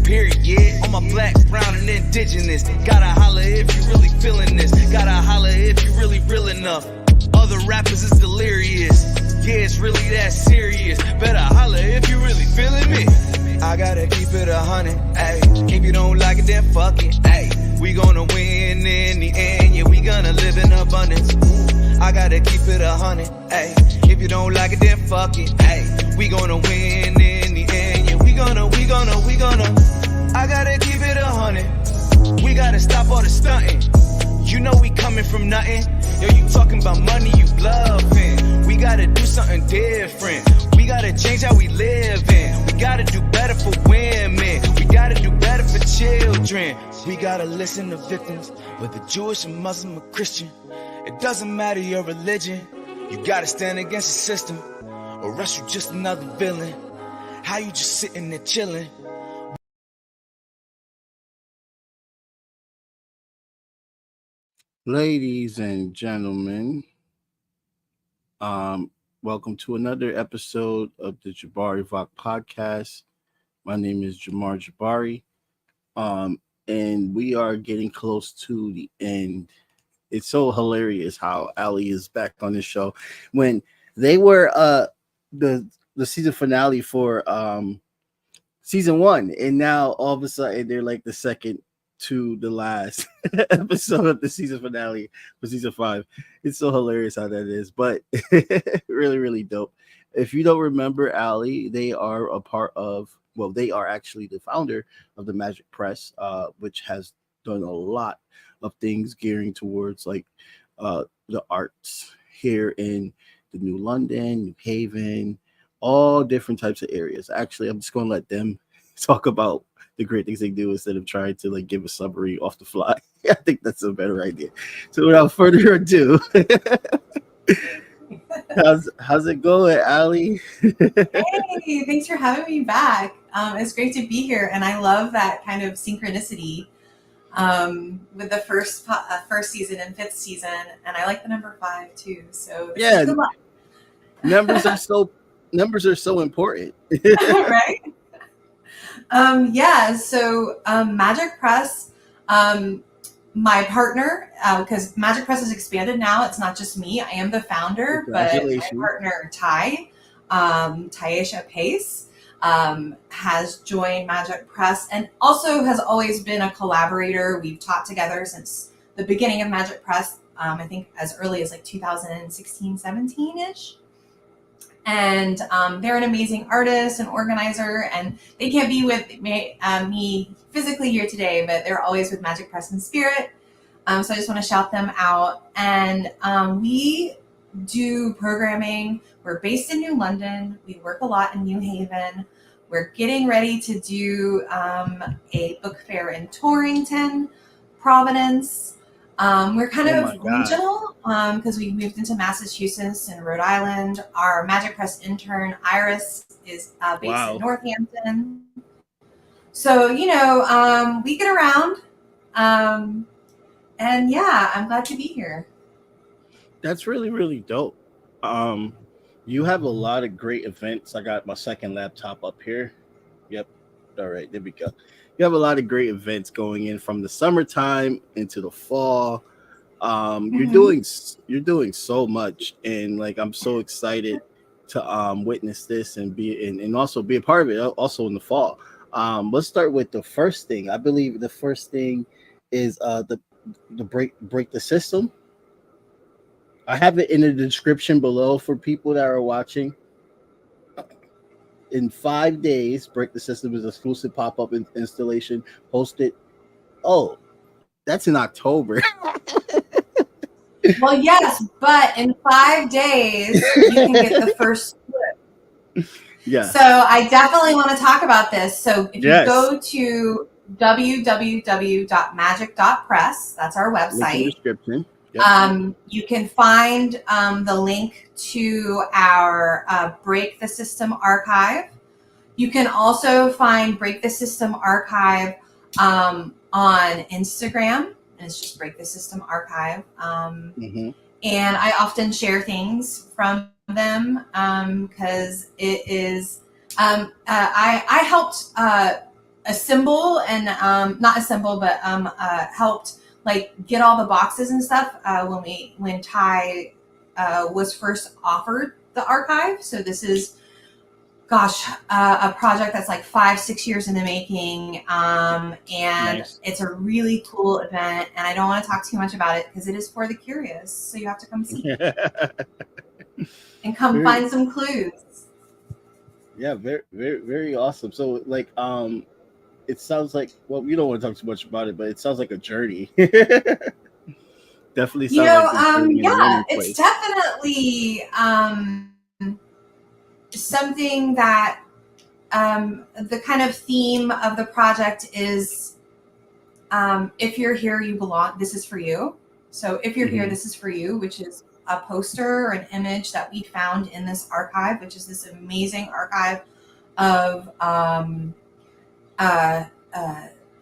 period. On my black, brown, and indigenous. Gotta holler if you really feeling this. Gotta holler if you really real enough. Other rappers is delirious. Yeah, it's really that serious. Better holler if you really feeling me. I gotta keep it 100, ayy. If you don't like it, then fuck it, ayy. We gonna win in the end, yeah, we gonna live in abundance. I gotta keep it 100, ayy. If you don't like it, then fuck it, ayy. We gonna win in the end, yeah, we gonna. I gotta keep it 100. We gotta stop all the stunting. You know we coming from nothing. Yo, you talking about money, you bluffing. We gotta do something different. We gotta change how we live in. We gotta do better for women. We gotta do better for children. We gotta listen to victims, whether Jewish or Muslim or Christian. It doesn't matter your religion. You gotta stand against the system, or else you just another villain. How you just sitting there chilling? Ladies and gentlemen, welcome to another episode of the Jabari Vok podcast. My name is Jamar Jabari, and we are getting close to the end. It's so hilarious how Aly is back on the show. When they were the season finale for season 1, and now all of a sudden they're like the second to the last episode of the season finale for season 5. It's so hilarious how that is, but really, really dope. If you don't remember Aly, they are they are actually the founder of the Magic Press, which has done a lot of things gearing towards like the arts here in the New London, New Haven, all different types of areas. Actually, I'm just going to let them talk about the great things they do instead of trying to like give a summary off the fly. I think that's a better idea. So without further ado, how's it going, Aly? Hey, thanks for having me back. It's great to be here, and I love that kind of synchronicity with the first season and 5th season, and I like the number 5 too. So yeah, numbers are so important, right? So Magic Press, my partner, because Magic Press has expanded now. It's not just me. I am the founder, but my partner Ty, Tyesha Pace, has joined Magic Press and also has always been a collaborator. We've taught together since the beginning of Magic Press, I think as early as like 2016, 17-ish. And they're an amazing artist and organizer, and they can't be with me physically here today, but they're always with Magic Press in spirit. So I just want to shout them out. And we do programming. We're based in New London. We work a lot in New Haven. We're getting ready to do a book fair in Torrington, Providence. We're kind of regional because we moved into Massachusetts and Rhode Island. Our Magic Press intern, Iris, is based in Northampton. So, we get around. And yeah, I'm glad to be here. That's really, really dope. You have a lot of great events. I got my second laptop up here. Yep. All right, there we go. You have a lot of great events going in from the summertime into the fall. You're doing so much, and like I'm so excited to witness this and also be a part of it. Also in the fall. Let's start with the first thing. I believe the first thing is the break the system. I have it in the description below for people that are watching. In 5 days, Break the System is exclusive pop-up installation hosted. Oh, that's in October. Well, yes, but in 5 days, you can get the first split. Yeah. So I definitely want to talk about this. So if you go to www.magic.press, that's our website. Link in the description. Yep. You can find the link to our Break the System archive. You can also find Break the System archive on Instagram, and it's just Break the System archive. And I often share things from them because it is. I helped assemble and not assemble, but helped like get all the boxes and stuff when Ty was first offered the archive. So this is, gosh, a project that's like 5-6 years in the making, and nice. It's a really cool event. And I don't want to talk too much about it because it is for the curious. So you have to come see and come find some clues. Yeah, very, very, very awesome. So, like, it sounds like, well, you don't want to talk too much about it, but it sounds like a journey. Definitely sounds like a journey. Yeah, it's definitely something that the kind of theme of the project is, if you're here, you belong. This is for you. So if you're here, this is for you, which is a poster or an image that we found in this archive, which is this amazing archive of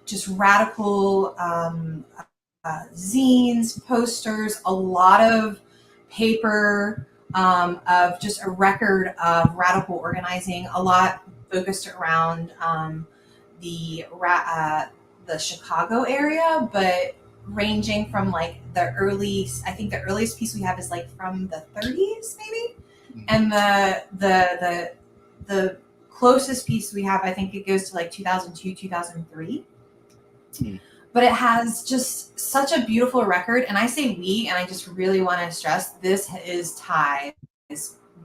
just radical zines, posters, a lot of paper, of just a record of radical organizing, a lot focused around the Chicago area, but ranging from like the earliest piece we have is like from the 30s maybe, and the closest piece we have, I think it goes to like 2002, 2003. But it has just such a beautiful record. And I say we, and I just really want to stress this is Ty's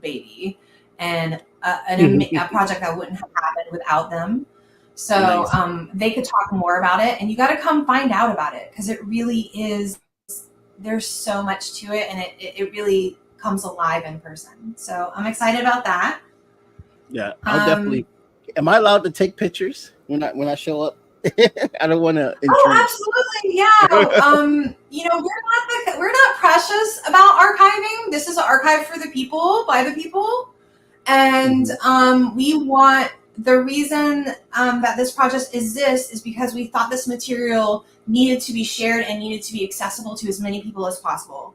baby, and a project that wouldn't have happened without them. So nice. They could talk more about it, and you got to come find out about it because it really is. There's so much to it, and it really comes alive in person. So I'm excited about that. Yeah, I'll definitely. Am I allowed to take pictures when I show up? I don't want to. Oh, absolutely, yeah. We're not precious about archiving. This is an archive for the people, by the people, and we want. The reason that this project exists is because we thought this material needed to be shared and needed to be accessible to as many people as possible.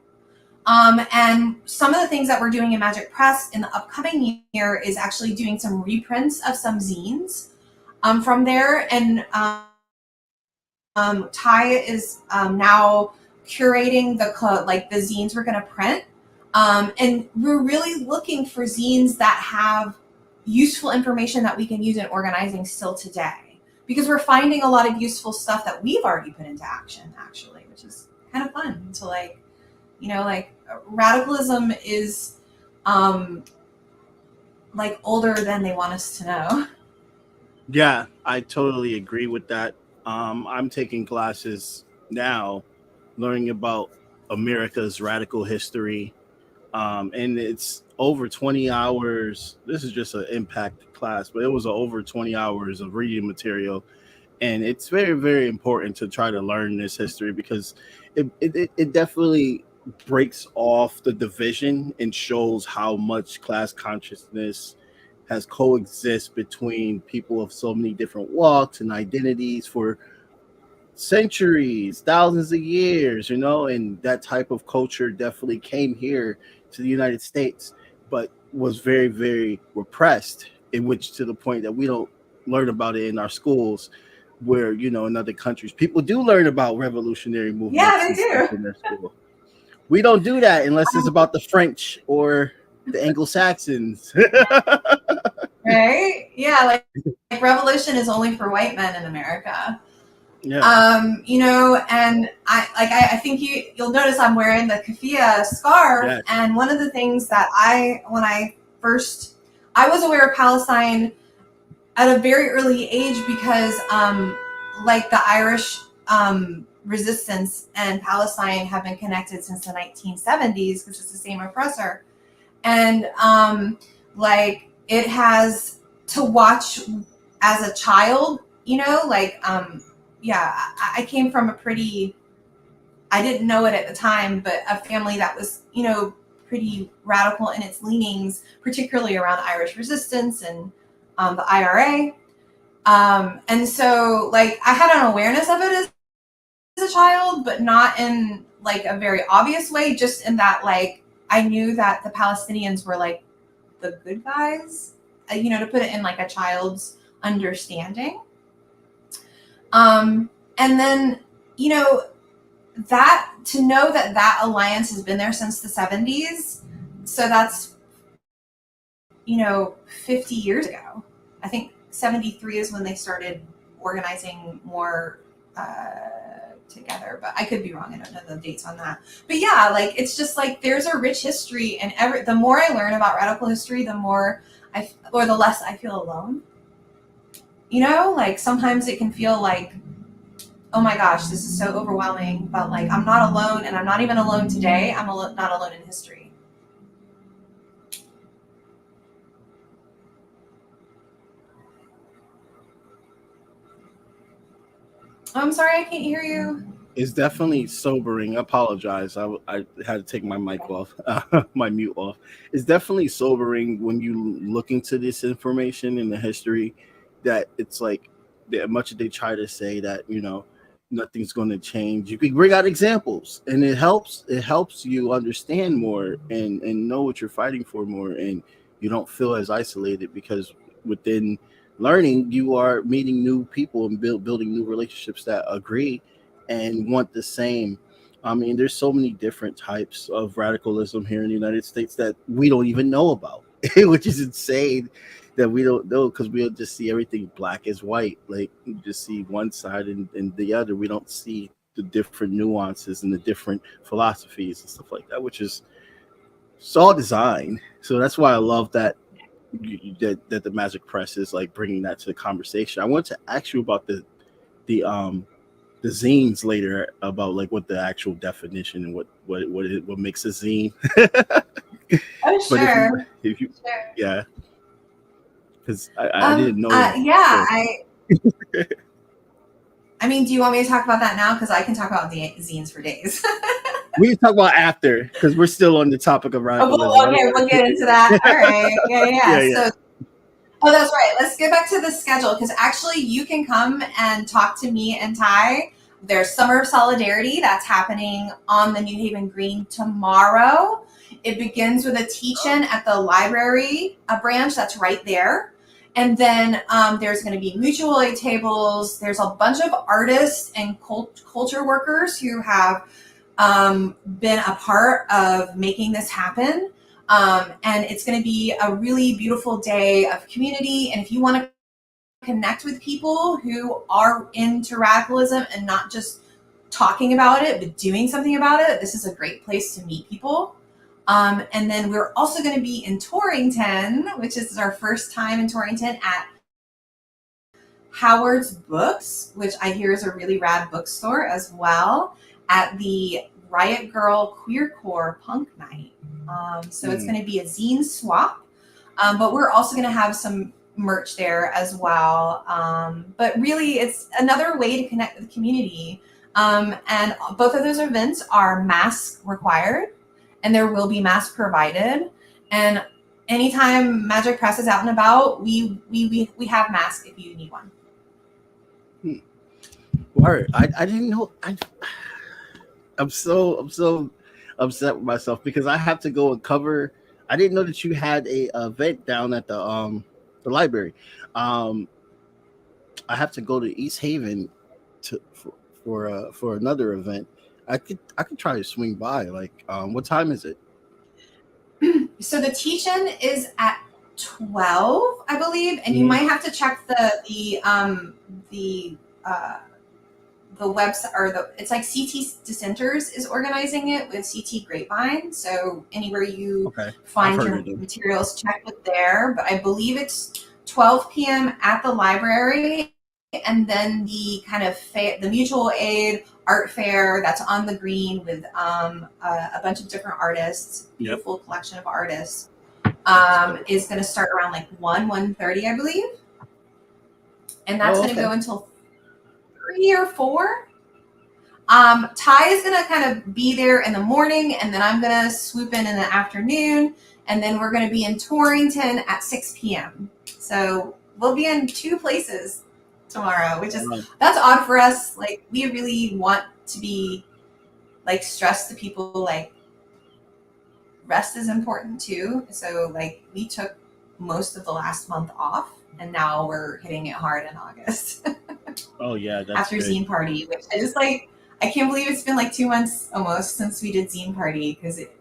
And some of the things that we're doing in Magic Press in the upcoming year is actually doing some reprints of some zines from there. And Ty is now curating the zines we're going to print. And we're really looking for zines that have useful information that we can use in organizing still today, because we're finding a lot of useful stuff that we've already put into action, actually, which is kind of fun to radicalism is older than they want us to know. Yeah, I totally agree with that. I'm taking classes now learning about America's radical history, and it's over 20 hours. This is just an impact class, but it was over 20 hours of reading material, and it's very, very important to try to learn this history because it definitely breaks off the division and shows how much class consciousness has coexist between people of so many different walks and identities for centuries, thousands of years, and that type of culture definitely came here to the United States, but was very, very repressed, in which to the point that we don't learn about it in our schools, where, in other countries, people do learn about revolutionary movements. Yeah, they do. In their school. We don't do that unless it's about the French or the Anglo-Saxons. Right? Yeah, like revolution is only for white men in America. Yeah. And I think you'll notice I'm wearing the keffiyeh scarf. Yes. And one of the things that I was aware of Palestine at a very early age because the Irish resistance and Palestine have been connected since the 1970s because it's the same oppressor. And it has to watch as a child, I came from I didn't know it at the time, but a family that was, pretty radical in its leanings, particularly around Irish resistance and the IRA. And so I had an awareness of it as a child, but not in a very obvious way, just in that I knew that the Palestinians were the good guys, to put it in a child's understanding. And then, you know, that to know that that alliance has been there since the 70s. So that's, you know, 50 years ago. I think 73 is when they started organizing more together, but I could be wrong. I don't know the dates on that. But yeah, like it's just like there's a rich history, and the more I learn about radical history, the more the less I feel alone. You know, like sometimes it can feel like, oh my gosh, this is so overwhelming, but like I'm not alone, and I'm not even alone today. I'm not alone in history. I'm sorry, I can't hear you. It's definitely sobering. I apologize. I had to take my mic off, my mute off. It's definitely sobering when you look into this information in the history, that it's like, much as they try to say that, you know, nothing's going to change. You can bring out examples, and it helps. It helps you understand more and know what you're fighting for more, and you don't feel as isolated, because within learning, you are meeting new people and building new relationships that agree and want the same. I mean, there's so many different types of radicalism here in the United States that we don't even know about, which is insane that we don't know, because we'll just see everything black as white. Like, you just see one side and the other. We don't see the different nuances and the different philosophies and stuff like that, which is, it's all design. So that's why I love that that the Magic Press is like bringing that to the conversation. I want to ask you about the zines later, about like what the actual definition and what makes a zine. Oh, But sure. if you Sure. yeah, because I didn't know. Yeah, I mean, do you want me to talk about that now? Because I can talk about the zines for days. We can talk about after, because we're still on the topic of radicalism. Okay, we'll get into that. All right. Yeah. So, that's right. Let's get back to the schedule, because actually you can come and talk to me and Ty. There's Summer of Solidarity that's happening on the New Haven Green tomorrow. It begins with a teach-in at the library, a branch that's right there. And then there's going to be mutual aid tables. There's a bunch of artists and culture workers who have been a part of making this happen. And it's going to be a really beautiful day of community. And if you want to connect with people who are into radicalism and not just talking about it, but doing something about it, this is a great place to meet people. And then we're also going to be in Torrington, which is our first time in Torrington, at Howard's Books, which I hear is a really rad bookstore as well, at the Riot Girl Queercore Punk Night. So it's going to be a zine swap, but we're also going to have some merch there as well. But really, it's another way to connect with the community. And both of those events are mask required, and there will be masks provided. And anytime Magic Press is out and about, we have masks if you need one. Word. I didn't know. I'm so upset with myself, because I have to go and cover. I didn't know that you had a event down at the library. I have to go to East Haven for another event. I could try to swing by. Like, what time is it? So the teach-in is at 12, I believe, and you might have to check the website, or it's like CT Dissenters is organizing it with CT Grapevine. So anywhere you find your materials, check with there. But I believe it's 12 p.m. at the library, and then the kind of the mutual aid art fair that's on the green with a bunch of different artists, beautiful collection of artists, is going to start around like 1:30, I believe, and that's going to go until 3 or 4. Ty is going to kind of be there in the morning, and then I'm going to swoop in the afternoon, and then we're going to be in Torrington at 6 p.m. So we'll be in 2 places tomorrow, which is, that's odd for us. Like, we really want to be like stress to people, like rest is important too. So like we took most of the last month off, and now we're hitting it hard in August. Oh yeah, that's after big. Zine Party, which I just like. I can't believe it's been like 2 months almost since we did Zine Party, because it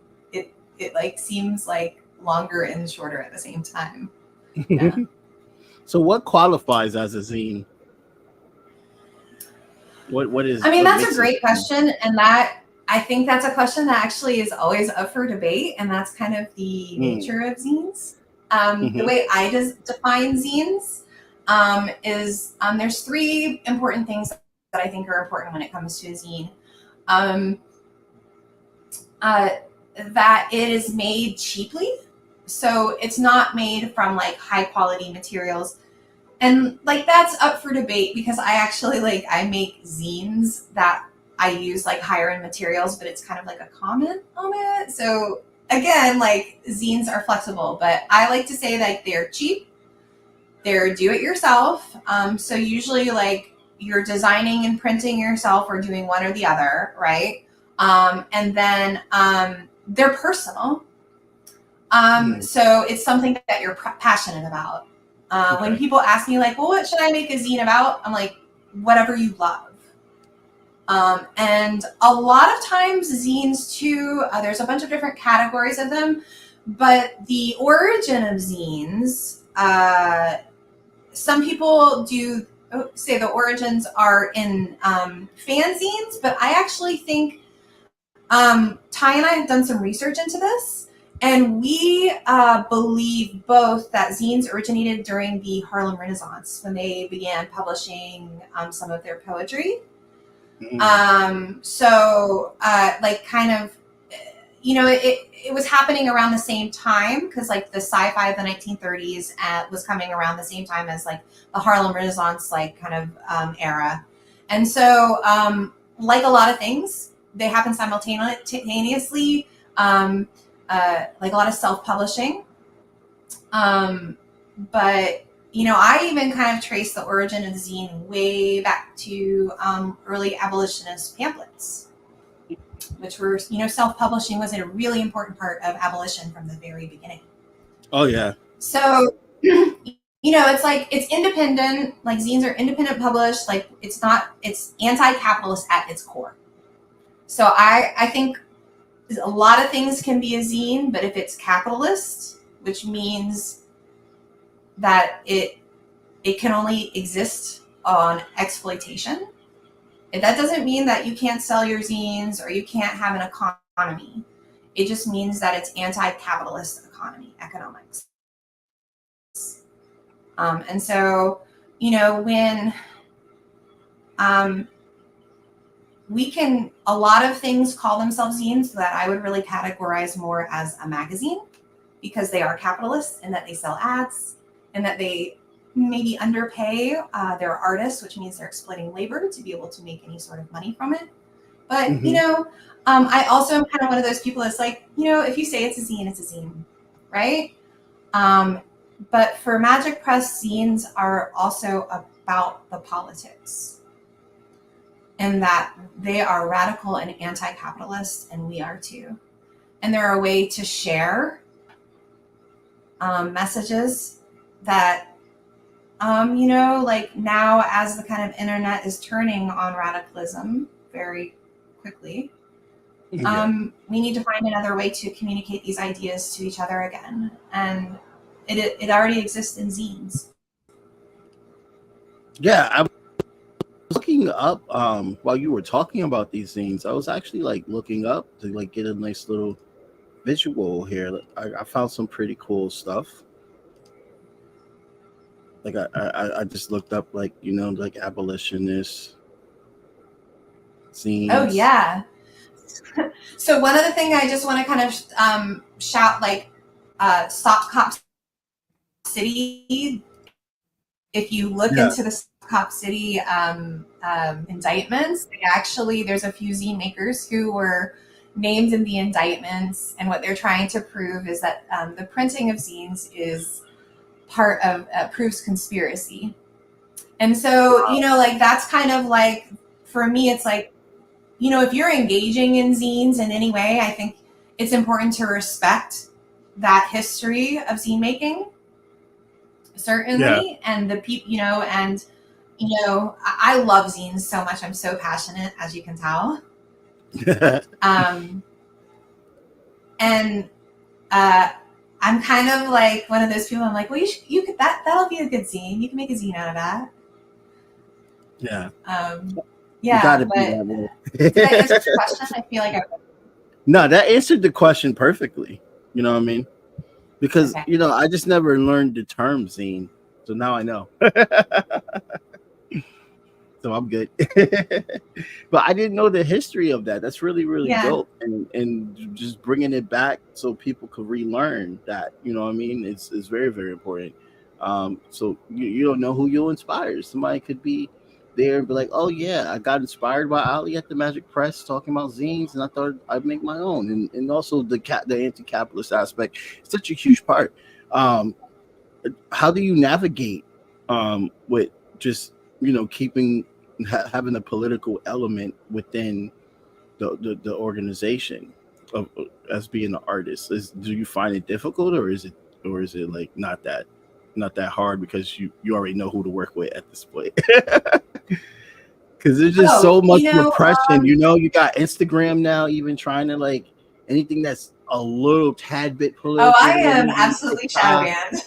like seems like longer and shorter at the same time. Yeah. So what qualifies as a zine? What is? I mean, what that's a makes great question, and that I think that's a question that actually is always up for debate, and that's kind of the nature of zines. The way I define zines is there's 3 important things that I think are important when it comes to a zine. That it is made cheaply, so it's not made from like high quality materials. And like that's up for debate, because I actually I make zines that I use like higher end materials, but it's kind of like a comment on it. So again, like zines are flexible, but I like to say like they're cheap, they're do it yourself. So usually like you're designing and printing yourself or doing one or the other, right? And then they're personal. So it's something that you're passionate about. Okay. When people ask me like, well, what should I make a zine about? I'm like, whatever you love. And a lot of times zines too, there's a bunch of different categories of them, but the origin of zines, some people do say the origins are in fanzines, but I actually think Ty and I have done some research into this, and we believe both that zines originated during the Harlem Renaissance when they began publishing some of their poetry. So like kind of, you know, it was happening around the same time, because like the sci-fi of the 1930s was coming around the same time as like the Harlem Renaissance like kind of era. And so like a lot of things, they happen simultaneously, like a lot of self-publishing. But, you know, I even kind of trace the origin of the zine way back to early abolitionist pamphlets, which were, you know, self-publishing was a really important part of abolition from the very beginning. Oh, yeah. So, you know, it's like, it's independent, like zines are independent published, like it's anti-capitalist at its core. So I think a lot of things can be a zine, but if it's capitalist, which means that it can only exist on exploitation, that doesn't mean that you can't sell your zines or you can't have an economy. It just means that it's anti-capitalist economics. And so, you know, when a lot of things call themselves zines that I would really categorize more as a magazine, because they are capitalists and that they sell ads and that they maybe underpay their artists, which means they're exploiting labor to be able to make any sort of money from it. But, you know, I also am kind of one of those people that's like, you know, if you say it's a zine, it's a zine, right? But for Magic Press, zines are also about the politics, and that they are radical and anti-capitalist, and we are too. And they're a way to share messages that, you know, like now as the kind of internet is turning on radicalism very quickly, we need to find another way to communicate these ideas to each other again. And it already exists in zines. Yeah, I was looking up while you were talking about these zines. I was actually like looking up to like get a nice little visual here. I found some pretty cool stuff. Like I just looked up like, you know, like abolitionist zines. Oh yeah. So one other thing I just want to kind of shout, like Stop Cop City. If you look into the Stop Cop City indictments, there's a few zine makers who were named in the indictments, and what they're trying to prove is that the printing of zines is part of proves conspiracy. And so, you know, like that's kind of like, for me, it's like, you know, if you're engaging in zines in any way, I think it's important to respect that history of zine making, certainly, and the people, you know, and I love zines so much. I'm so passionate, as you can tell. And I'm kind of like one of those people. I'm like, well, you could that'll be a good zine. You can make a zine out of that. Yeah. Yeah. You gotta be that way. Did that answer your question? I feel like No, that answered the question perfectly. You know what I mean? Because okay. I just never learned the term zine, so now I know. So I'm good. But I didn't know the history of that. That's really, really dope. And just bringing it back so people could relearn that, you know what I mean? It's very, very important. So you don't know who you'll inspire. Somebody could be there and be like, oh yeah, I got inspired by Aly at the Magic Press talking about zines, and I thought I'd make my own. And also the anti-capitalist aspect is such a huge part. How do you navigate with just keeping having a political element within the organization of as being an artist? Do you find it difficult, or is it like not that hard because you already know who to work with at this point? Because there's just so much repression. You got Instagram now, even trying to like anything that's a little tad bit political. Oh, I am absolutely shadow banned.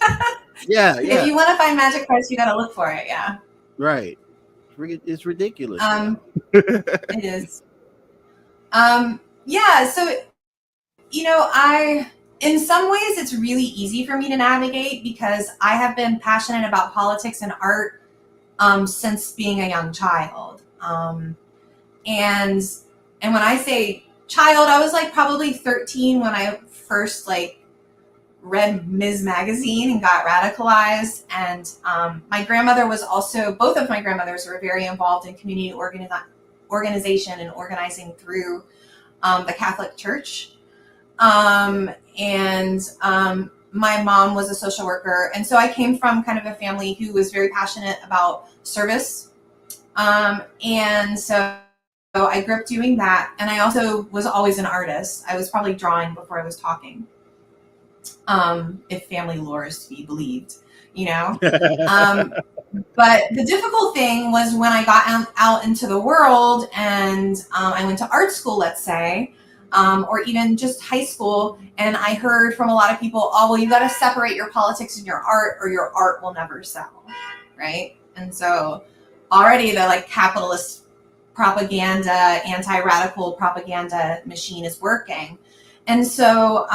Yeah. If you want to find Magic Press, you got to look for it. Yeah. Right. It's ridiculous. It is. Yeah. So, in some ways, it's really easy for me to navigate because I have been passionate about politics and art since being a young child. And when I say child, I was like probably 13 when I first read Ms. Magazine and got radicalized. And my grandmother was also, both of my grandmothers were very involved in community organization and organizing through the Catholic Church. My mom was a social worker. And so I came from kind of a family who was very passionate about service. And so I grew up doing that. And I also was always an artist. I was probably drawing before I was talking. If family lore is to be believed, But the difficult thing was when I got out into the world and I went to art school, let's say, or even just high school. And I heard from a lot of people, oh, well, you got to separate your politics and your art or your art will never sell. Right. And so already the capitalist propaganda, anti-radical propaganda machine is working. And so,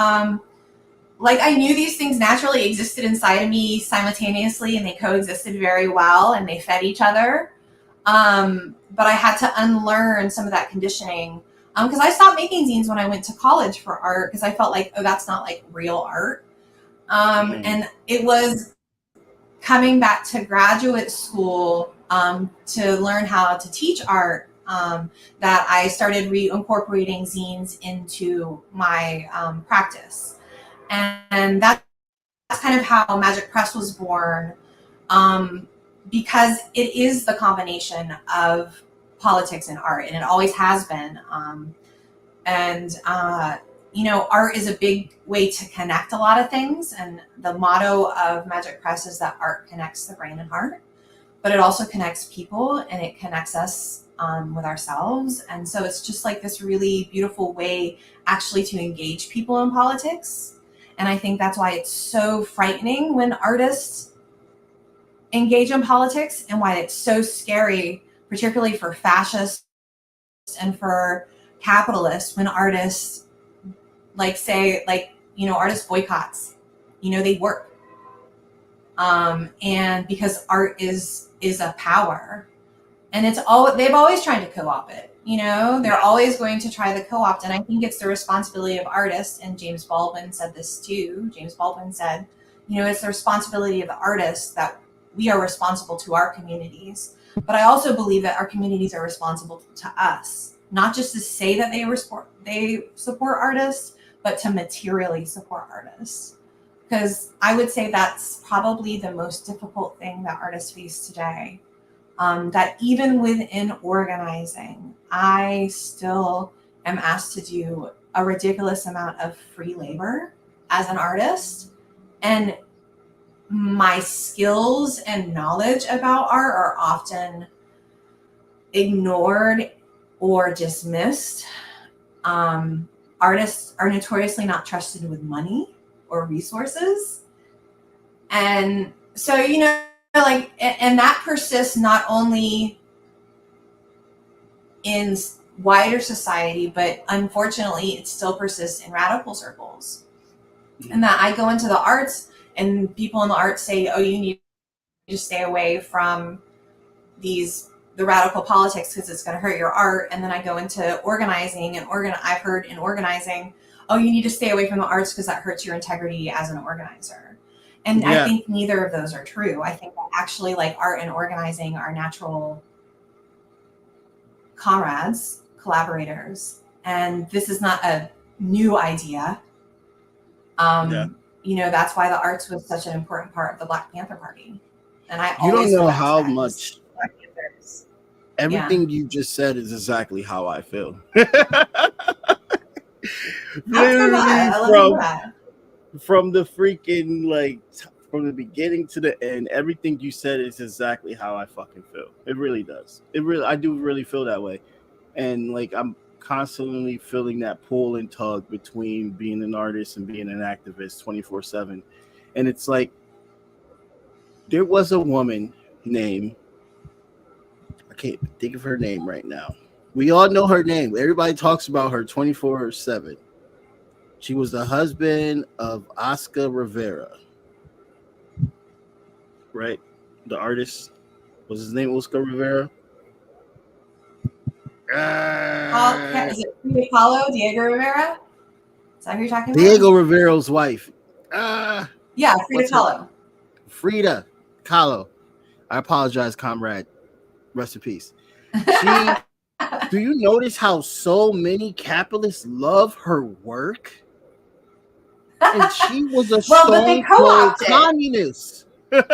I knew these things naturally existed inside of me simultaneously and they coexisted very well and they fed each other. But I had to unlearn some of that conditioning because I stopped making zines when I went to college for art because I felt like, oh, that's not real art. And it was coming back to graduate school to learn how to teach art that I started reincorporating zines into my practice. And that's kind of how Magic Press was born, because it is the combination of politics and art, and it always has been. Art is a big way to connect a lot of things, and the motto of Magic Press is that art connects the brain and heart, but it also connects people, and it connects us with ourselves. And so it's just this really beautiful way actually to engage people in politics. And I think that's why it's so frightening when artists engage in politics and why it's so scary, particularly for fascists and for capitalists, when artists artist boycotts, they work. And because art is a power and they've always tried to co-opt it. They're always going to try the co-opt. And I think it's the responsibility of artists. And James Baldwin said this too. James Baldwin said, it's the responsibility of the artists that we are responsible to our communities. But I also believe that our communities are responsible to us, not just to say that they support artists, but to materially support artists. Because I would say that's probably the most difficult thing that artists face today. That even within organizing, I still am asked to do a ridiculous amount of free labor as an artist. And my skills and knowledge about art are often ignored or dismissed. Artists are notoriously not trusted with money or resources. And so, like, and that persists not only in wider society, but unfortunately it still persists in radical circles. And that I go into the arts and people in the arts say, oh, you need to stay away from the radical politics because it's going to hurt your art. And then I go into organizing and I've heard in organizing, oh, you need to stay away from the arts because that hurts your integrity as an organizer. And I think neither of those are true. I think that actually, like, art and organizing are natural comrades, collaborators. And this is not a new idea. That's why the arts was such an important part of the Black Panther Party. And you don't know how much everything you just said is exactly how I feel. From the freaking, like, from the beginning to the end, everything you said is exactly how I fucking feel. It really does. I do really feel that way. And, like, I'm constantly feeling that pull and tug between being an artist and being an activist 24/7. And it's like, there was a woman named, I can't think of her name right now. We all know her name. Everybody talks about her 24/7. She was the husband of Oscar Rivera, right? The artist, was his name Oscar Rivera? Is it Frida Kahlo, Diego Rivera? Is that who you're talking about? Diego Rivera's wife. Yeah, Frida Kahlo. Frida Kahlo. I apologize, comrade. Rest in peace. Do you notice how so many capitalists love her work? And she was a stone cold communist. That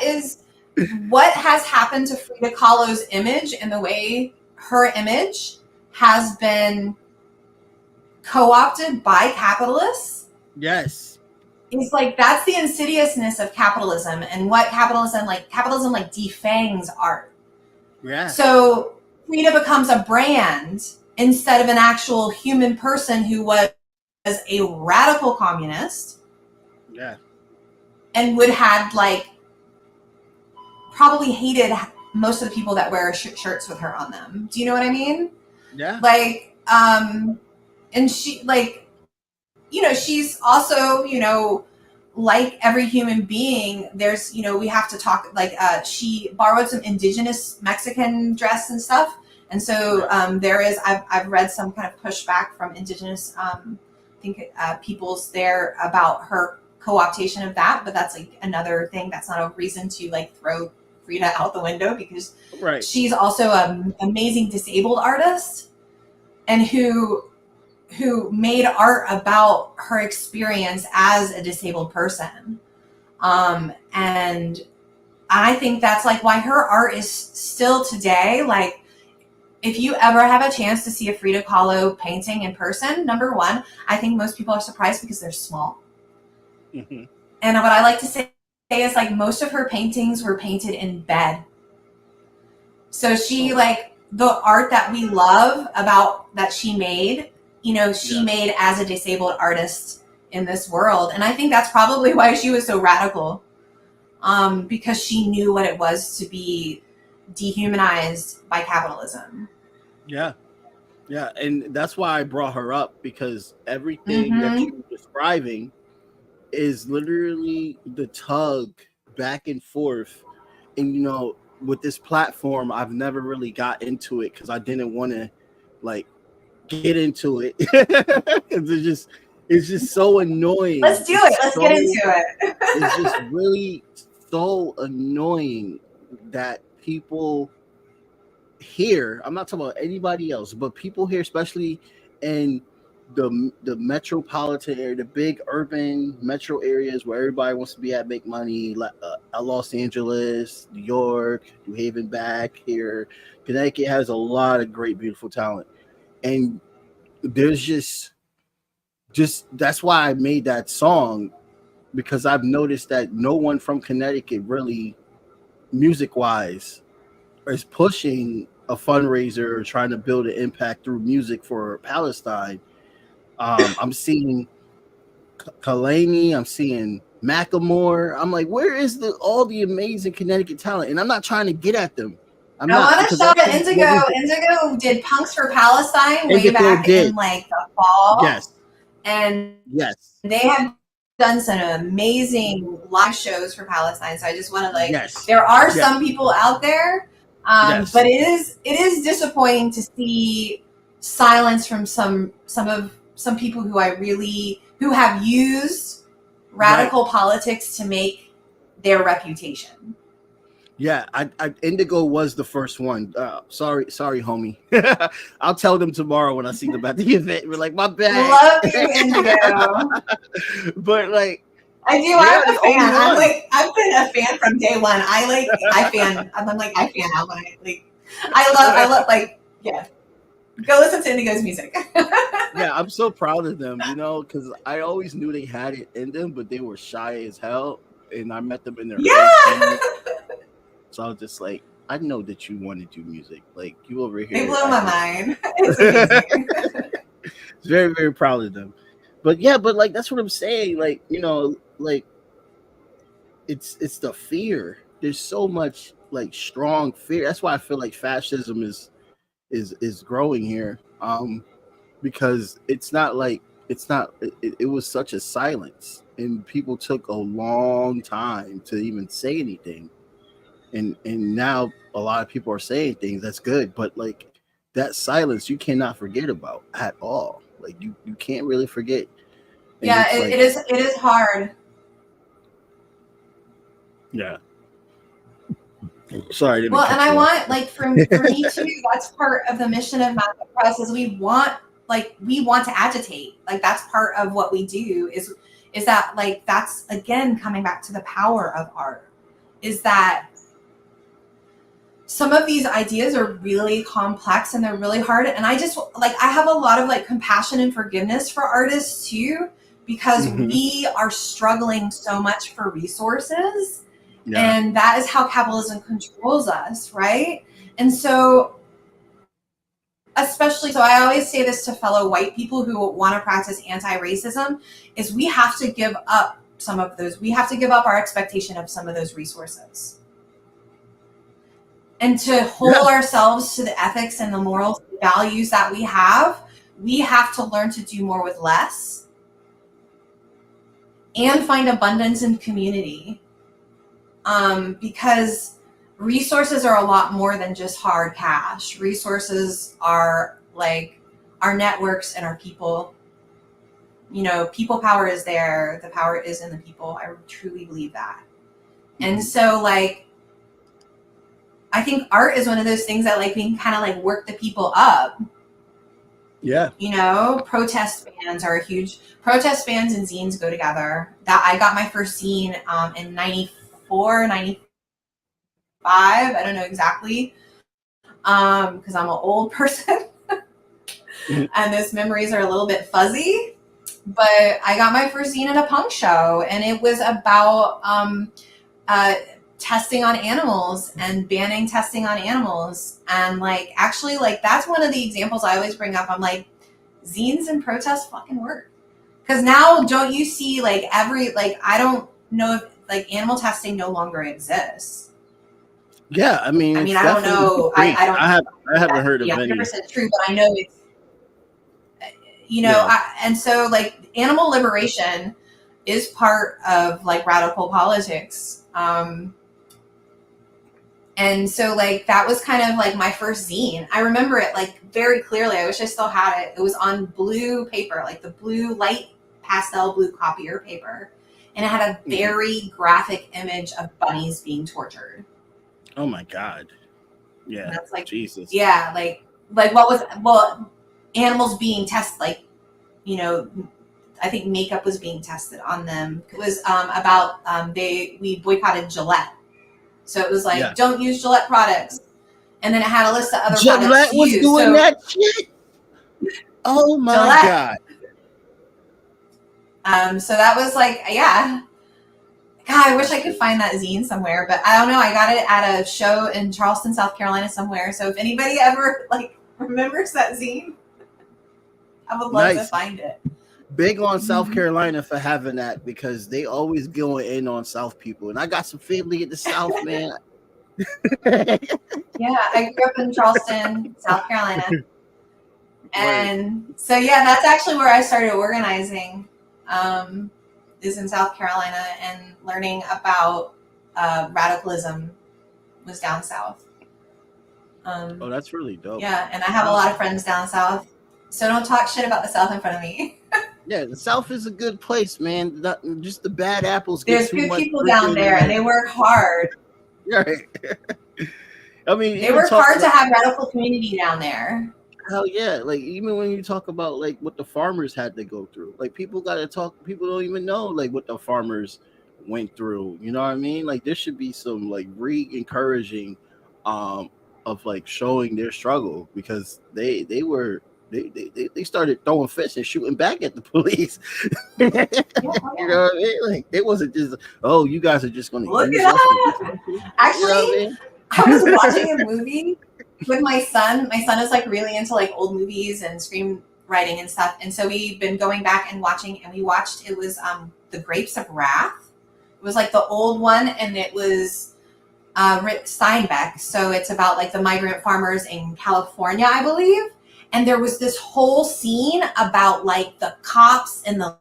is what has happened to Frida Kahlo's image, and the way her image has been co-opted by capitalists. Yes. It's like, that's the insidiousness of capitalism, and what capitalism defangs art. Yeah. So Frida becomes a brand instead of an actual human person who was a radical communist. Yeah. And would have, like, probably hated most of the people that wear shirts with her on them. Do you know what I mean? Yeah. Like, and she, like, she's also, like every human being, there's, we have to talk, like, she borrowed some indigenous Mexican dress and stuff. And so there is, I've read some kind of pushback from indigenous, peoples there about her co-optation of that, but that's, like, another thing. That's not a reason to, like, throw Frida out the window, because she's also an amazing disabled artist, and who made art about her experience as a disabled person. And I think that's, like, why her art is still today, like, if you ever have a chance to see a Frida Kahlo painting in person, number one, I think most people are surprised because they're small. Mm-hmm. And what I like to say is, like, most of her paintings were painted in bed. So she, like, the art that we love about that she made, she made as a disabled artist in this world. And I think that's probably why she was so radical, because she knew what it was to be dehumanized by capitalism. Yeah. And that's why I brought her up, because everything that you're describing is literally the tug back and forth. And, with this platform, I've never really got into it because I didn't want to, like, get into it. It's just so annoying. Let's do it. Let's get into it. It's just really so annoying that people here, I'm not talking about anybody else, but people here, especially in the metropolitan area, the big urban metro areas where everybody wants to be at, make money, like Los Angeles, New York, New Haven, back here, Connecticut has a lot of great, beautiful talent. And there's just that's why I made that song, because I've noticed that no one from Connecticut really, music wise, is pushing a fundraiser or trying to build an impact through music for Palestine. I'm seeing Kalani, I'm seeing Macklemore. I'm like, where is all the amazing Connecticut talent? And I'm not trying to get at them. I'm I not, want to because shout out Indigo. Indigo did Punks for Palestine way back in like the fall. Yes. And yes, they have done some amazing live shows for Palestine. So I just want to like, yes. there are some people out there, but it is disappointing to see silence from some people who who have used radical politics to make their reputation. Yeah, I Indigo was the first one. Sorry, homie. I'll tell them tomorrow when I see them at the event. We're like, my bad. Love you, Indigo. But like, I do. I'm a fan. I've been a fan from day one. I fan out when I love yeah. Go listen to Indigo's music. Yeah, I'm so proud of them, because I always knew they had it in them, but they were shy as hell. And I met them in their early. So I was just like, I know that you want to do music. Like, you over here. They blow my mind. It's amazing. It's very, very proud of them. But yeah, like, that's what I'm saying. Like, like, it's the fear. There's so much like strong fear. That's why I feel like fascism is growing here. Because it was such a silence, and people took a long time to even say anything. And now a lot of people are saying things. That's good, but like, that silence you cannot forget about at all. Like, you can't really forget. And yeah, it is hard. Yeah. Sorry. Well, and I want, like, for me too, that's part of the mission of Magic Press, is we want to agitate. Like, that's part of what we do is that, like, that's again coming back to the power of art, is that some of these ideas are really complex and they're really hard. And I just, like, I have a lot of like compassion and forgiveness for artists too, because we are struggling so much for resources. Yeah. And that is how capitalism controls us, right? And so, especially, so I always say this to fellow white people who want to practice anti-racism, is we have to give up some of those. We have to give up our expectation of some of those resources. And to hold ourselves to the ethics and the moral values that we have to learn to do more with less and find abundance in community. Because resources are a lot more than just hard cash. Resources are like our networks and our people. People power is there. The power is in the people. I truly believe that. And so, like, I think art is one of those things that, like, we can kind of like work the people up. Yeah. Protest bands are huge. Protest bands and zines go together. That I got my first zine in 94, 95. I don't know exactly. Because I'm an old person. And those memories are a little bit fuzzy. But I got my first zine at a punk show, and it was about testing on animals and banning testing on animals. And like, actually, like, that's one of the examples I always bring up. I'm like, zines and protests fucking work. Because now, don't you see, like, I don't know if, like, animal testing no longer exists. Yeah, I mean, I don't know. I haven't heard of any. 100% true, but I know it's, and so, like, animal liberation is part of, like, radical politics. And so, like, that was kind of like my first zine. I remember it, like, very clearly. I wish I still had it. It was on blue paper, like the blue, light pastel blue copier paper. And it had a very graphic image of bunnies being tortured. Oh my God. Yeah. And that's like, Jesus. Yeah. Like animals being tested, like, I think makeup was being tested on them. It was about, we boycotted Gillette. So it was like, don't use Gillette products. And then it had a list of other Gillette products to was use. doing that shit? Oh my God. So that was like, God, I wish I could find that zine somewhere, but I don't know. I got it at a show in Charleston, South Carolina somewhere. So if anybody ever like remembers that zine, I would love to find it. Big on South Carolina for having that, because they always going in on South people. And I got some family in the South, man. Yeah, I grew up in Charleston, South Carolina. And so, yeah, that's actually where I started organizing, is in South Carolina, and learning about radicalism was down south. Oh, that's really dope. Yeah, and I have a lot of friends down south, so don't talk shit about the South in front of me. Yeah, the South is a good place, man. Not just the bad apples. There's good people down there, and they work hard. Right. I mean, they work hard to have radical community down there. Hell yeah. Like, even when you talk about like what the farmers had to go through, like people don't even know like what the farmers went through. You know what I mean? Like, there should be some like re-encouraging of like showing their struggle, because they started throwing fists and shooting back at the police. You know what I mean? Like, it wasn't just, oh, you guys are just going to look it up. Actually, you know what I mean? I was watching a movie with my son. My son is like really into like old movies and screenwriting and stuff. And so we've been going back and watching, and we watched, it was The Grapes of Wrath. It was like the old one, and it was Rick Steinbeck. So it's about like the migrant farmers in California, I believe. And there was this whole scene about like the cops and the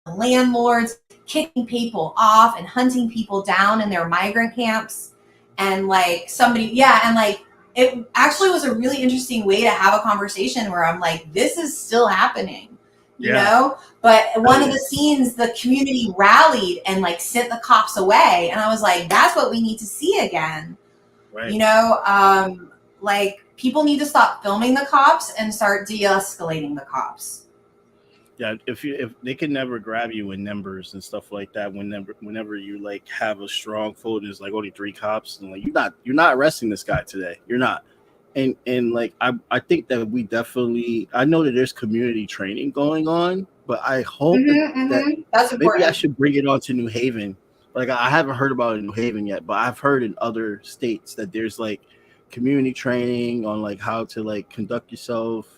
landlords kicking people off and hunting people down in their migrant camps. And like and like it actually was a really interesting way to have a conversation where I'm like, this is still happening, you know? But one of the scenes, the community rallied and like sent the cops away. And I was like, that's what we need to see again. Right. You know, like people need to stop filming the cops and start de-escalating the cops. Yeah, if they can never grab you in numbers and stuff like that, whenever you like have a strong fold, there's like only 3 cops, and like you're not arresting this guy today. You're not. And like I think that we definitely, I know that there's community training going on, but I hope that that's maybe important. I should bring it on to New Haven. Like, I haven't heard about it in New Haven yet, but I've heard in other states that there's like community training on like how to like conduct yourself.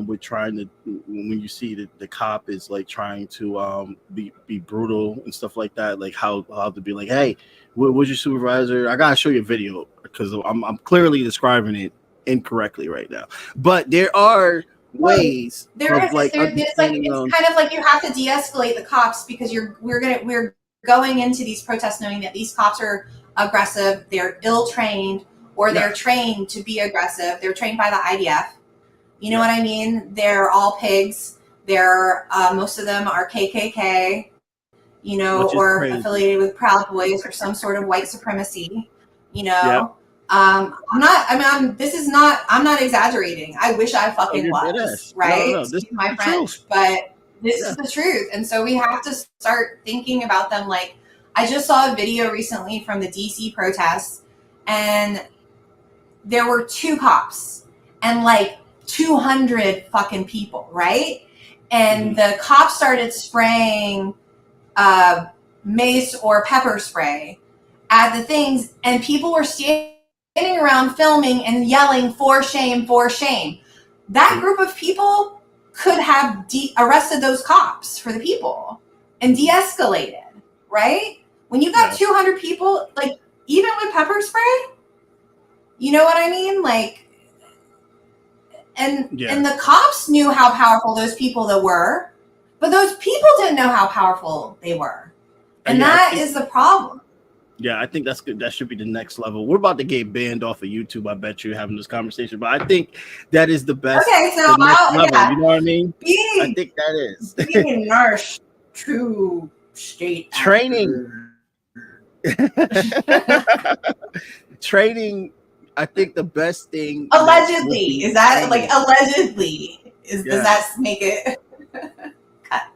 With trying to, when you see that the cop is like trying to be brutal and stuff like that, like how to be like, hey, what's your supervisor? I gotta show you a video, because I'm clearly describing it incorrectly right now. But there are ways. It's kind of like you have to de-escalate the cops, because we're going into these protests knowing that these cops are aggressive, they're ill-trained, or they're trained to be aggressive. They're trained by the IDF. You know what I mean? They're all pigs. They're most of them are KKK, you know, or crazy. Affiliated with Proud Boys or some sort of white supremacy. You know, I'm not exaggerating. I wish I fucking was, right? No, this is my French, but this is the truth. And so we have to start thinking about them. Like, I just saw a video recently from the DC protests, and there were 2 cops and like 200 fucking people, right? And the cops started spraying mace or pepper spray at the things, and people were standing around filming and yelling, for shame, for shame. That group of people could have arrested those cops for the people and de-escalated, right? When you got 200 people, like, even with pepper spray, you know what I mean? Like, and the cops knew how powerful those people that were, but those people didn't know how powerful they were. And that is the problem. Yeah, I think that's good. That should be the next level. We're about to get banned off of YouTube, I bet you, having this conversation. But I think that is the best. Okay, so level, you know what I mean? I think that is. Being nurse to state training. Training. I think the best thing. Allegedly, is that like allegedly? Does that make it?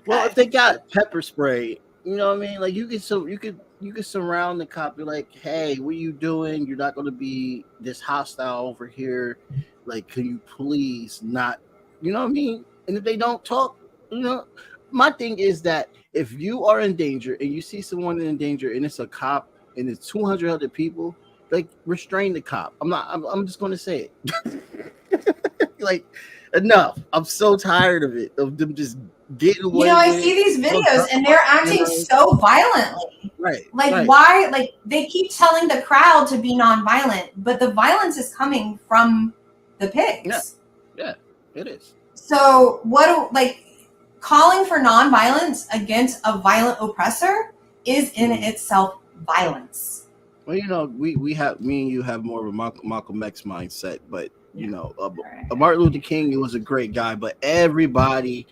Well, if they got pepper spray, you know what I mean. Like, you could surround the cop. Be like, hey, what are you doing? You're not going to be this hostile over here. Like, can you please not? You know what I mean? And if they don't talk, you know, my thing is that if you are in danger and you see someone in danger and it's a cop and it's 200 other people, like restrain the cop. I'm just going to say it. Like enough. I'm so tired of it, of them just getting away I with see it. these videos and they're acting so violently. Right. Why? Like, they keep telling the crowd to be nonviolent, but the violence is coming from the pigs. Yeah, it is. So calling for nonviolence against a violent oppressor is in itself violence. Well, we have, me and you have more of a Malcolm X mindset, but Martin Luther King, he was a great guy, but everybody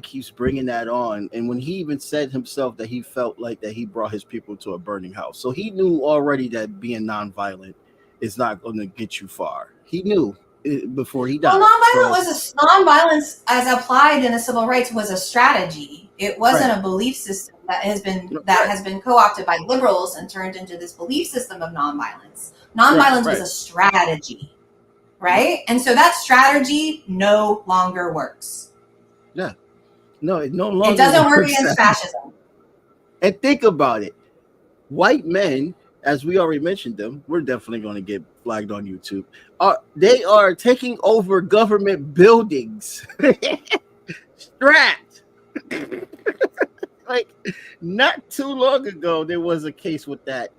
keeps bringing that on. And when he even said himself that he felt like that he brought his people to a burning house, so he knew already that being nonviolent is not going to get you far. He knew it before he died. Well, nonviolence as applied in the civil rights was a strategy. It wasn't a belief system that has been co-opted by liberals and turned into this belief system of nonviolence. Nonviolence was a strategy, right? And so that strategy no longer works. Yeah. No, it no longer. It doesn't work against fascism. And think about it. White men, as we already mentioned them, we're definitely going to get flagged on YouTube. They are taking over government buildings, strapped. Like, not too long ago, there was a case with that,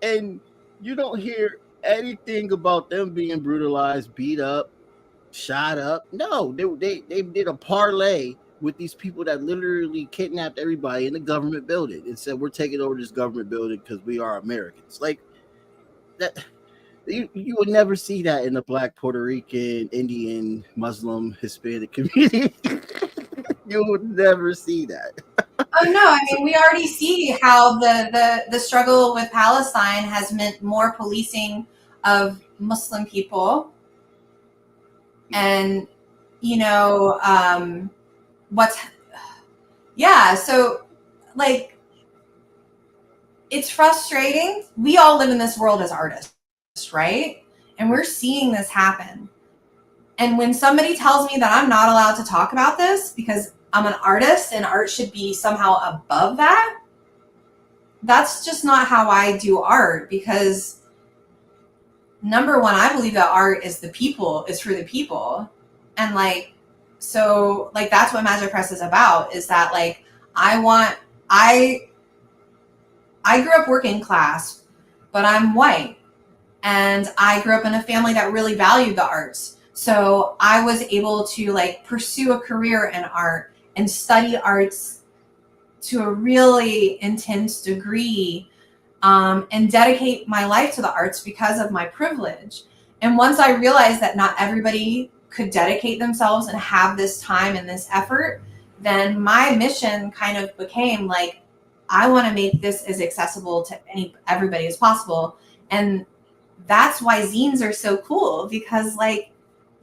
and you don't hear anything about them being brutalized, beat up, shot up. No, they did a parlay with these people that literally kidnapped everybody in the government building and said, we're taking over this government building because we are Americans. Like that, you would never see that in the Black, Puerto Rican, Indian, Muslim, Hispanic community. You would never see that. Oh no, I mean, we already see how the struggle with Palestine has meant more policing of Muslim people. And so like, it's frustrating. We all live in this world as artists, right? And we're seeing this happen. And when somebody tells me that I'm not allowed to talk about this because I'm an artist and art should be somehow above that, that's just not how I do art. Because number one, I believe that art is for the people. And that's what Magic Press is about, is that I grew up working class, but I'm white. And I grew up in a family that really valued the arts. So I was able to pursue a career in art and study arts to a really intense degree, and dedicate my life to the arts because of my privilege. And once I realized that not everybody could dedicate themselves and have this time and this effort, then my mission kind of became I want to make this as accessible to everybody as possible. And that's why zines are so cool, because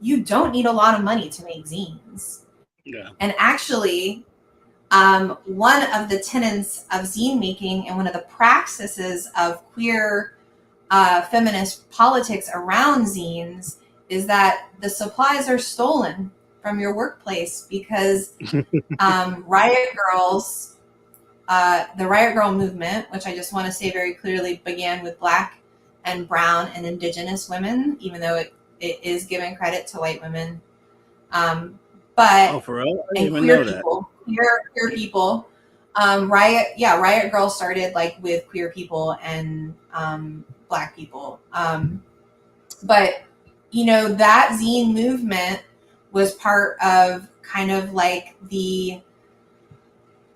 you don't need a lot of money to make zines. Yeah. And actually, one of the tenets of zine making and one of the practices of queer feminist politics around zines is that the supplies are stolen from your workplace, because Riot Girls, the Riot Girl movement, which I just want to say very clearly began with Black and Brown and Indigenous women, even though it is giving credit to white women. But for real? I and didn't queer even know people, queer people. Riot Girl started with queer people and Black people. But that zine movement was part of kind of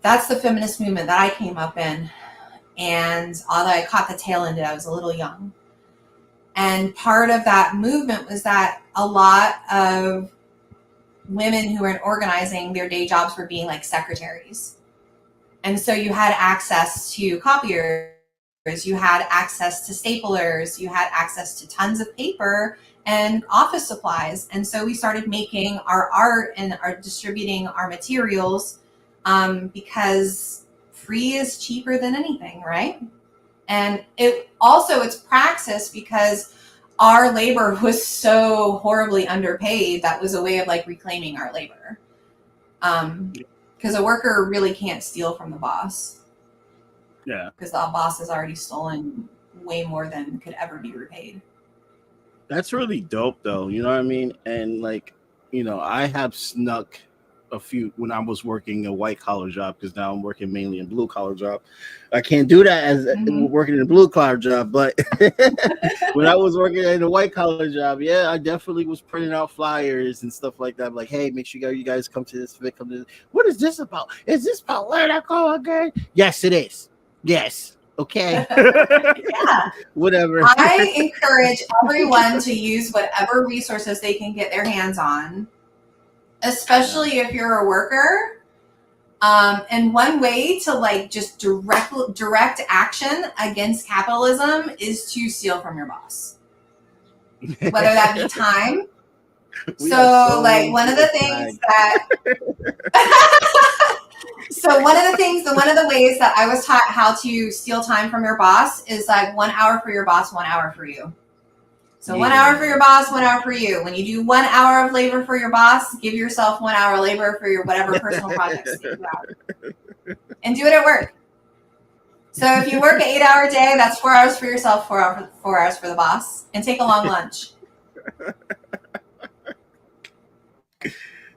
that's the feminist movement that I came up in. And although I caught the tail end of it, I was a little young. And part of that movement was that a lot of women who were in organizing, their day jobs were being secretaries. And so you had access to copiers, you had access to staplers, you had access to tons of paper and office supplies. And so we started making our art and distributing our materials, because free is cheaper than anything, right? And it's praxis because our labor was so horribly underpaid. That was a way of reclaiming our labor. Because a worker really can't steal from the boss. Yeah. Because the boss has already stolen way more than could ever be repaid. That's really dope, though. You know what I mean? And like, you know, I have snuck a few when I was working a white collar job, because now I'm working mainly in blue collar job. I can't do that as working in a blue collar job, but when I was working in a white collar job, yeah, I definitely was printing out flyers and stuff like that. Like, hey, make sure you guys come to this event. Come to this. What is this about? Is this about Learn That Call again? Yes, it is. Yes. Okay. Yeah. Whatever. I encourage everyone to use whatever resources they can get their hands on, especially if you're a worker. And one way to like just direct action against capitalism is to steal from your boss, whether that be time. So like one of the things that so one of the ways that I was taught how to steal time from your boss is like 1 hour for your boss, 1 hour for you. So 1 hour for your boss, 1 hour for you. When you do 1 hour of labor for your boss, give yourself 1 hour labor for your whatever personal projects that you have. And do it at work. So if you work an 8-hour day, that's 4 hours for yourself, 4 hours for the boss, and take a long lunch.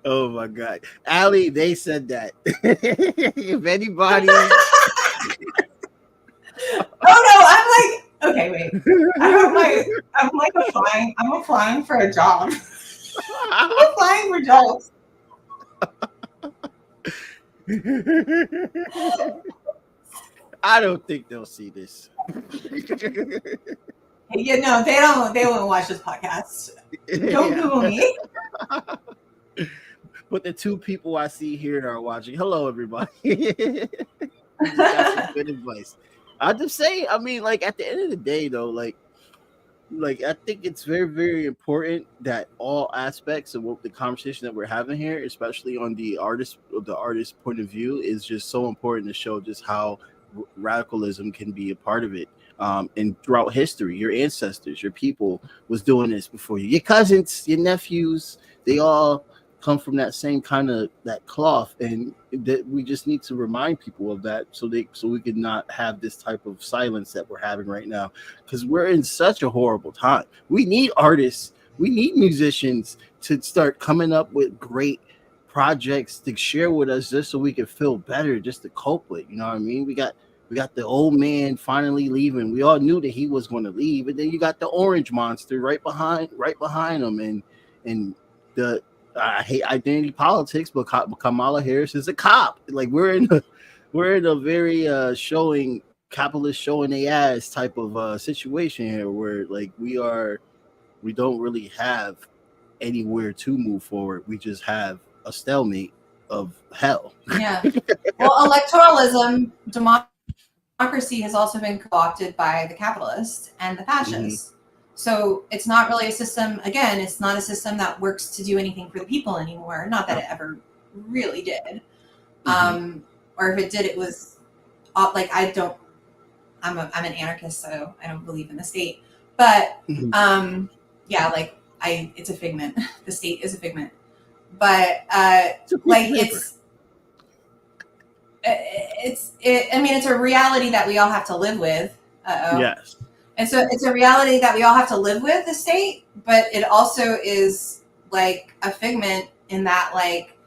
Oh my God, Aly, they said that. If anybody, oh no, I'm like, okay, wait. I'm applying for a job. I'm applying for jobs. I don't think they'll see this. Yeah, no, they don't. They won't watch this podcast. Don't Google me. But the two people I see here are watching. Hello, everybody. That's some good advice. I'll just say, I mean, like at the end of the day, though, like I think it's very, very important that all aspects of what the conversation that we're having here, especially on the artist point of view, is just so important to show just how radicalism can be a part of it. And throughout history, your ancestors, your people was doing this before you. Your cousins, your nephews, they all come from that same kind of that cloth, and that we just need to remind people of that so we could not have this type of silence that we're having right now, because we're in such a horrible time. We need artists, we need musicians to start coming up with great projects to share with us, just so we can feel better, just to cope with. You know what I mean? We got the old man finally leaving. We all knew that he was going to leave, and then you got the orange monster right behind him, and the I hate identity politics, but Kamala Harris is a cop. Like we're in a very showing capitalists showing their ass type of situation here, where like we don't really have anywhere to move forward. We just have a stalemate of hell. Yeah. Well, electoralism, democracy has also been co-opted by the capitalists and the fascists. Mm-hmm. So it's not really a system, again, it's not a system that works to do anything for the people anymore. Not that it ever really did. Mm-hmm. Or if it did, it was like, I'm an anarchist, so I don't believe in the state. But yeah, like it's a figment. The state is a figment. But like it's a reality that we all have to live with. Yes. And so it's a reality that we all have to live with, the state, but it also is like a figment in that like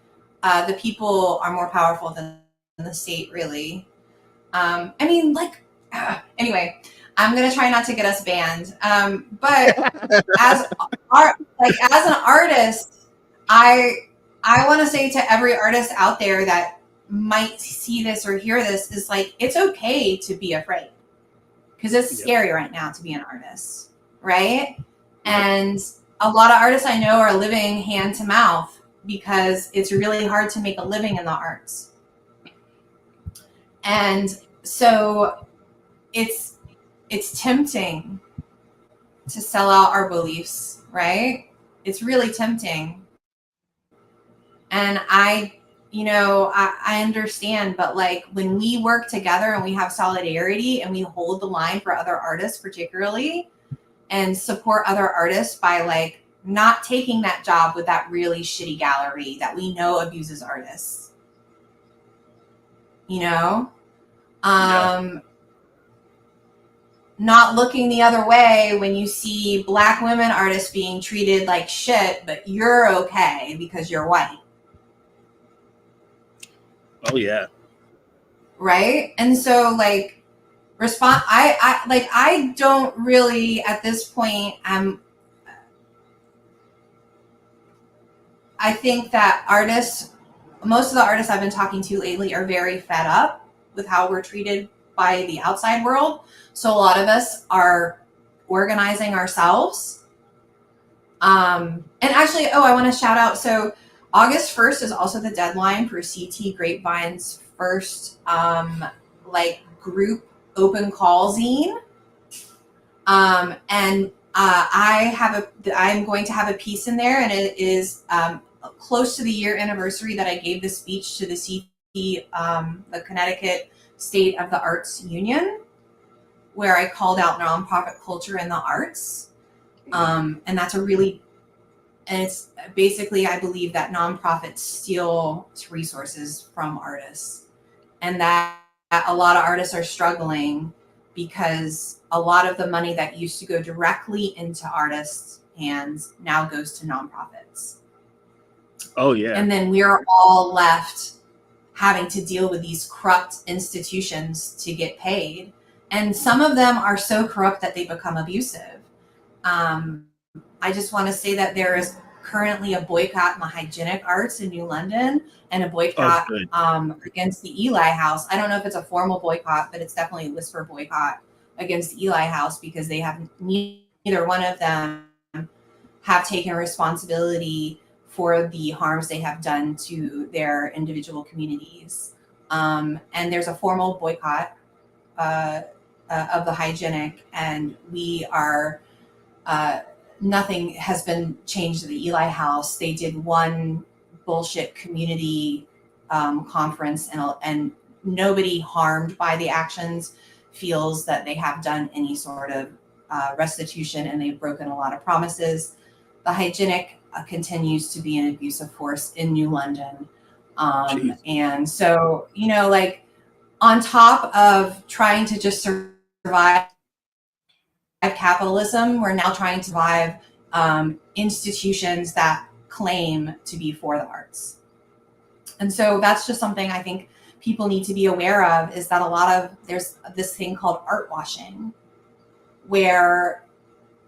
the people are more powerful than the state, really. I mean, like, anyway, I'm going to try not to get us banned. But as an artist, I want to say to every artist out there that might see this or hear this is like, it's okay to be afraid. Because it's scary right now to be an artist, right? And a lot of artists I know are living hand to mouth because it's really hard to make a living in the arts. And so it's tempting to sell out our beliefs, right? It's really tempting. And I understand, but like when we work together and we have solidarity and we hold the line for other artists particularly and support other artists by like not taking that job with that really shitty gallery that we know abuses artists. you know? Not looking the other way when you see Black women artists being treated like shit, but you're okay because you're white. Oh yeah. Right? And so like I don't really at this point I think that most of the artists I've been talking to lately are very fed up with how we're treated by the outside world. So a lot of us are organizing ourselves. And actually, I want to shout out. So August 1st is also the deadline for CT Grapevine's first group open call zine. And I'm going to have a piece in there, and it is close to the year anniversary that I gave the speech to the CT, the Connecticut State of the Arts Union, where I called out nonprofit culture in the arts. And it's basically, I believe that nonprofits steal resources from artists, and that a lot of artists are struggling because a lot of the money that used to go directly into artists' hands now goes to nonprofits. Oh, yeah. And then we're all left having to deal with these corrupt institutions to get paid. And some of them are so corrupt that they become abusive. I just want to say that there is currently a boycott in the hygienic arts in New London and a boycott against the Ely House. I don't know if it's a formal boycott, but it's definitely a whisper boycott against the Ely House because they have neither one of them have taken responsibility for the harms they have done to their individual communities. And there's a formal boycott of the hygienic, and we are nothing has been changed at the Ely House. They did one bullshit community conference, and nobody harmed by the actions feels that they have done any sort of restitution, and they've broken a lot of promises. The hygienic continues to be an abusive force in New London. And so, on top of trying to just survive capitalism, we're now trying to survive institutions that claim to be for the arts. And so that's just something I think people need to be aware of, is that there's this thing called art washing, where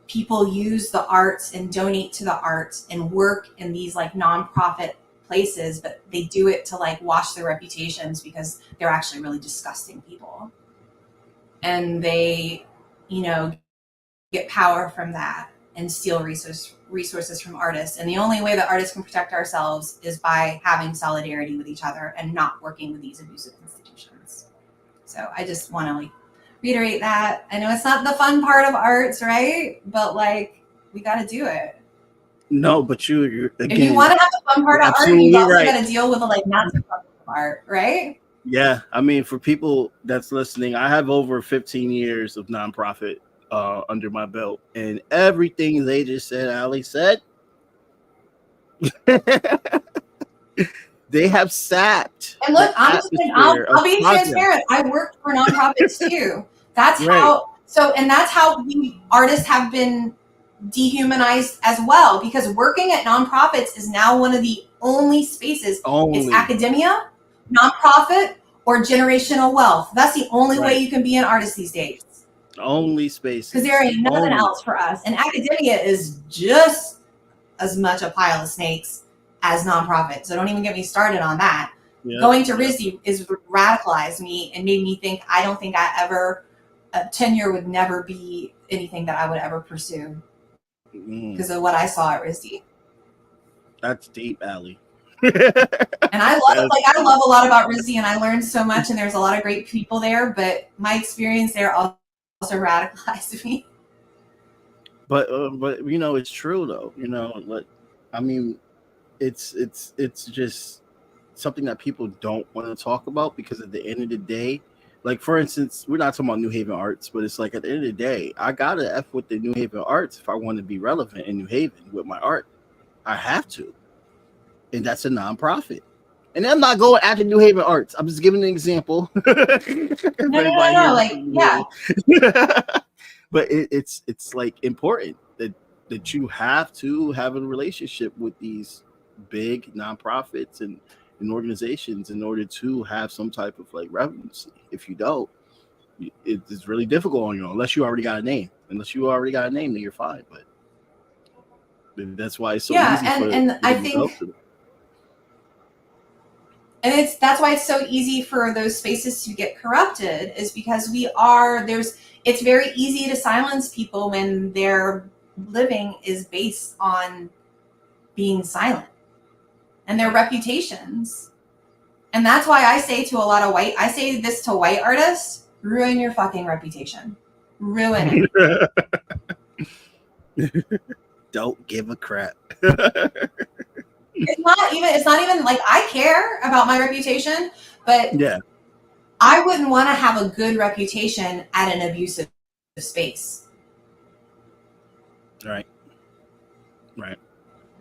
people use the arts and donate to the arts and work in these nonprofit places, but they do it to wash their reputations because they're actually really disgusting people. And they, get power from that and steal resources from artists. And the only way that artists can protect ourselves is by having solidarity with each other and not working with these abusive institutions. So I just want to reiterate that. I know it's not the fun part of arts, right? But we got to do it. No, but you're again, if you want to have the fun part of art, you also got to deal with the not so fun part, right? Yeah, I mean, for people that's listening, I have over 15 years of nonprofit under my belt, and everything they just said, Aly said, they have sapped. And look, I'll be transparent. I worked for nonprofits too. That's how. So, and that's how we artists have been dehumanized as well, because working at nonprofits is now one of the only spaces. It's academia, nonprofit, or generational wealth. That's the only way you can be an artist these days. Only space. Because there ain't nothing else for us. And academia is just as much a pile of snakes as nonprofit. So don't even get me started on that. Yep. Going to RISD is radicalized me and made me think, I don't think tenure would never be anything that I would ever pursue because of what I saw at RISD. That's deep, Aly. And I love a lot about RISD, and I learned so much, and there's a lot of great people there, but my experience there also radicalized me. But it's true though. I mean, it's just something that people don't want to talk about, because at the end of the day, for instance, we're not talking about New Haven Arts, but it's at the end of the day, I gotta F with the New Haven Arts if I want to be relevant in New Haven with my art. I have to. And that's a nonprofit. And I'm not going after New Haven Arts. I'm just giving an example. No. Like, yeah. But it's like important that you have to have a relationship with these big nonprofits and organizations in order to have some type of like relevancy. If you don't, it's really difficult on you unless you already got a name. Unless you already got a name, then you're fine. But that's why it's so easy and I think. And that's why it's so easy for those spaces to get corrupted, is because it's very easy to silence people when their living is based on being silent and their reputations. And that's why I say this to white artists: ruin your fucking reputation. Ruin it. Don't give a crap. It's not even like I care about my reputation, but yeah, I wouldn't want to have a good reputation at an abusive space. Right.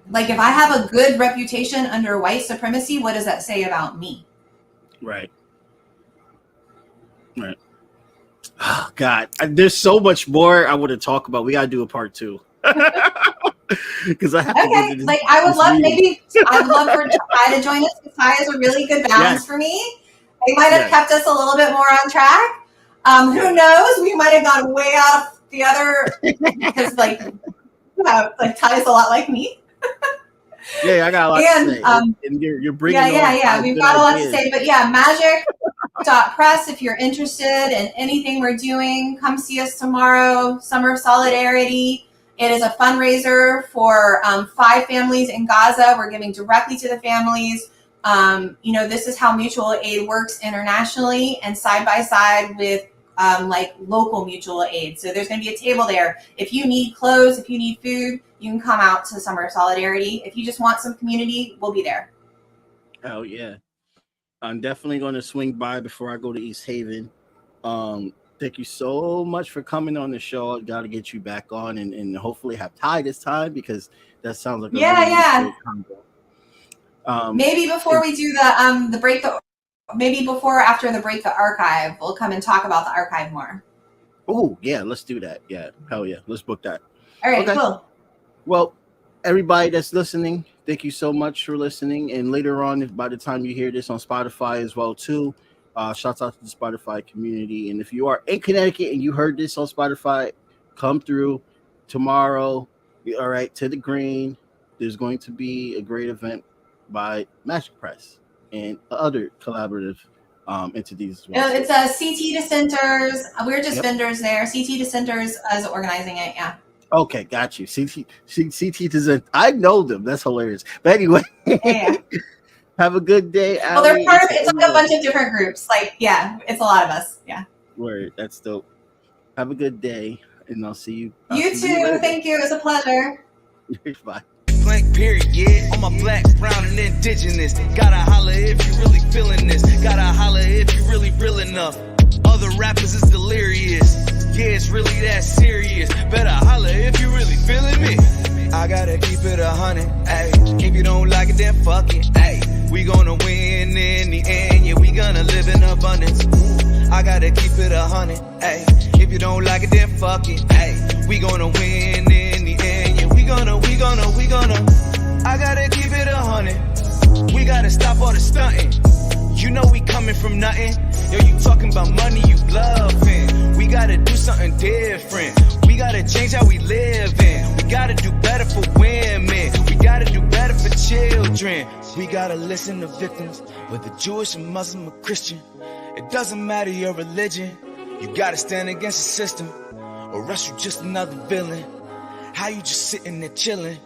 Like, if I have a good reputation under white supremacy, what does that say about me? Right. Oh God, there's so much more I want to talk about. We got to do a part 2. Because I have to go to this, like I would love I'd love for Ty to join us, because Ty is a really good balance for me. They might have kept us a little bit more on track. Who knows? We might have gone way out of the other, because like Ty's a lot like me. Yeah, I got a lot to say. And you're bringing we've got a lot to say. But yeah, magic.press, if you're interested in anything we're doing, come see us tomorrow. Summer of Solidarity. It is a fundraiser for 5 families in Gaza. We're giving directly to the families. This is how mutual aid works internationally and side by side with like local mutual aid. So there's going to be a table there. If you need clothes, if you need food, you can come out to Summer of Solidarity. If you just want some community, we'll be there. Oh, yeah. I'm definitely going to swing by before I go to East Haven. Thank you so much for coming on the show. I got to get you back on and hopefully have Ty this time, because that sounds like a really combo. Maybe before we do the break, maybe before or after the break, the archive, we'll come and talk about the archive more. Oh, yeah, let's do that. Yeah, hell yeah. Let's book that. All right, cool. Well, everybody that's listening, thank you so much for listening. And later on, by the time you hear this on Spotify as well, too, shouts out to the Spotify community. And if you are in Connecticut and you heard this on Spotify, come through tomorrow. All right, to the Green. There's going to be a great event by Magic Press and other collaborative entities as well. It's CT Dissenters. We're just vendors there. CT Dissenters is organizing it. Yeah. Okay, got you. CT Dissent. I know them. That's hilarious. But anyway. Yeah. Have a good day, Aly. Well, they're part of it's like a bunch of different groups. Like, yeah, it's a lot of us. Yeah. Word. That's dope. Have a good day, and I'll see you. You too. Thank you. It was a pleasure. Bye. Blank period, yeah. On my black, brown, and indigenous. Gotta holler if you really feeling this. Gotta holler if you really real enough. Other rappers is delirious. Yeah, it's really that serious. Better holler if you really feeling me. I gotta keep it 100, ayy. If you don't like it, then fuck it, ayy. We gonna win in the end, yeah, we gonna live in abundance. I gotta keep it 100, ayy. If you don't like it, then fuck it, ayy. We gonna win in the end, yeah, we gonna. I gotta keep it 100. We gotta stop all the stunting. You know we coming from nothing. Yo, you talking about money, you bluffing. We gotta do something different. We gotta change how we live in. We gotta do better for women. We gotta do better for children. We gotta listen to victims, whether Jewish or Muslim or Christian. It doesn't matter your religion. You gotta stand against the system, or else you just another villain. How you just sitting there chilling?